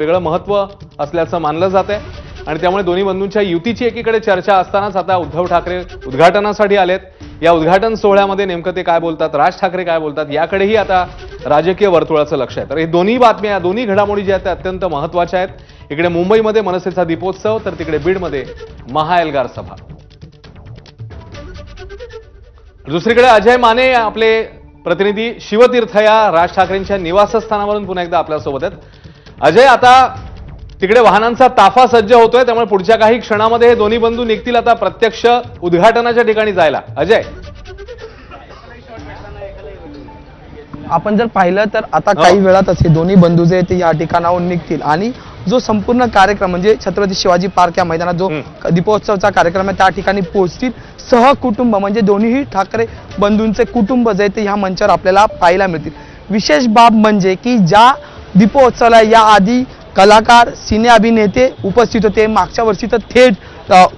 वेगळं महत्त्व असल्याचं मानलं जात आहे आणि त्यामुळे दोन्ही बंधूंच्या युतीची एकीकडे चर्चा असतानाच आता उद्धव ठाकरे उद्घाटनासाठी आलेत। या उद्घाटन सोहळ्यामध्ये नेमकं ते काय बोलतात, राज ठाकरे काय बोलतात याकडेही आता राजकीय वर्तुळाचं लक्ष आहे। तर हे दोन्ही बातम्या, दोन्ही घडामोडी ज्या आहेत त्या अत्यंत महत्त्वाच्या आहेत। इकडे मुंबईमध्ये मनसेचा दीपोत्सव, तर तिकडे बीडमध्ये महाएल्गार सभा। दुसरीकडे अजय माने आपले प्रतिनिधी शिवतीर्थ या राज ठाकरेंच्या निवासस्थानावरून पुन्हा एकदा आपल्यासोबत आहेत। अजय, आता तिकडे वाहनांचा ताफा सज्ज होतोय, त्यामुळे पुढच्या काही क्षणामध्ये हे दोन्ही बंधू निघतील आता प्रत्यक्ष उद्घाटनाच्या ठिकाणी जायला। अजय, आपण जर पाहिलं तर आता काही वेळातच हे दोन्ही बंधू जे ते या ठिकाणाहून निघतील आणि जो संपूर्ण कार्यक्रम म्हणजे छत्रपती शिवाजी पार्क या मैदानात जो दीपोत्सवचा कार्यक्रम आहे त्या ठिकाणी पोहोचतील। सहकुटुंब म्हणजे दोन्ही ठाकरे बंधूंचे कुटुंब जे ते ह्या मंचावर आपल्याला पाहायला मिळतील। विशेष बाब म्हणजे की ज्या दीपोत्सवाला या आधी कलाकार, सिने अभिनेते उपस्थित होते, मागच्या वर्षी तर थेट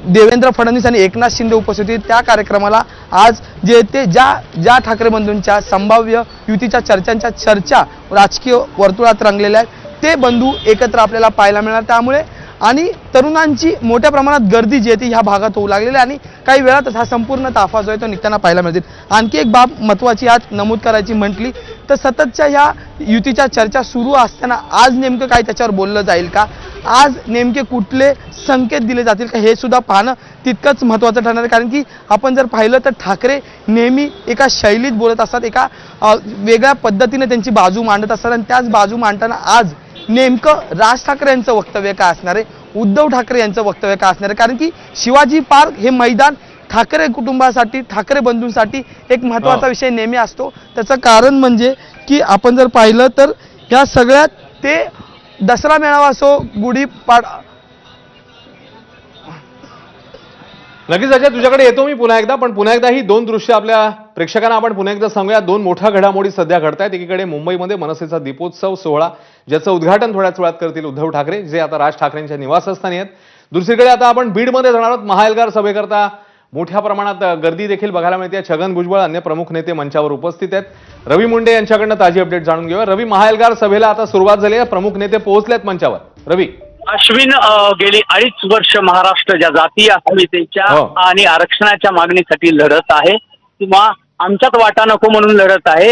देवेंद्र फडणवीस आणि एकनाथ शिंदे उपस्थित होते, त्या कार्यक्रमाला आज जे ते ज्या ठाकरे बंधूंच्या संभाव्य युतीच्या चर्चा राजकीय वर्तुळात रंगलेल्या आहेत ते बंधू एकत्र आपल्याला पाहायला मिळणार। त्यामुळे आणि तरुणांची मोठ्या प्रमाणात गर्दी जी आहे ती ह्या भागात होऊ लागलेली आणि काही वेळातच हा संपूर्ण ताफा जो आहे तो निघताना पाहायला मिळतील। आणखी एक बाब महत्त्वाची आज नमूद करायची म्हटली तर सततच्या ह्या युतीच्या चर्चा सुरू असताना आज नेमकं काय त्याच्यावर बोललं जाईल का, आज नेमके कुठले संकेत दिले जातील का, हे सुद्धा पाहणं तितकंच महत्त्वाचं ठरणार आहे। कारण की आपण जर पाहिलं तर ठाकरे नेहमी एका शैलीत बोलत असतात, एका वेगळ्या पद्धतीने त्यांची बाजू मांडत असतात आणि त्याच बाजू मांडताना आज नेमकं राज ठाकरे यांचं वक्तव्य काय असणार आहे, उद्धव ठाकरे यांचं वक्तव्य काय असणार आहे। कारण की शिवाजी पार्क हे मैदान ठाकरे कुटुंबासाठी, ठाकरे बंधूंसाठी एक महत्त्वाचा विषय नेहमी असतो। त्याचं कारण म्हणजे की आपण जर पाहिलं तर या सगळ्यात ते दसरा मेळावा असो, गुढीपाडवा, नक्कीच अजय तुझ्याकडे येतो मी पुन्हा एकदा, पण पुन्हा एकदा ही दोन दृश्य आपल्या प्रेक्षकांना आपण पुन्हा एकदा सांगूया। दोन मोठ्या घडामोडी सध्या घडतायत। एकीकडे मुंबईमध्ये मनसेचा दीपोत्सव सोहळा ज्याचं उद्घाटन थोड्याच वेळात करतील उद्धव ठाकरे, जे आता राज ठाकरेंच्या निवासस्थानी आहेत। दुसरीकडे आता आपण बीडमध्ये जाणार आहोत। महाएल्गार सभेकरता मोठ्या प्रमाणात गर्दी देखील बघायला मिळते। छगन भुजबळ, अन्य प्रमुख नेते मंचावर उपस्थित आहेत। रवी मुंडे यांच्याकडनं ताजी अपडेट जाणून घेऊया। रवी, महाएल्गार सभेला आता सुरुवात झाली आहे, प्रमुख नेते पोहोचलेत मंचावर। रवी, अश्विन, गेली 2.5 वर्ष महाराष्ट्र ज्या जातीय अस्मितेच्या आणि आरक्षणाच्या मागणीसाठी लढत आहे किंवा आमच्यात वाटा नको म्हणून लढत आहे,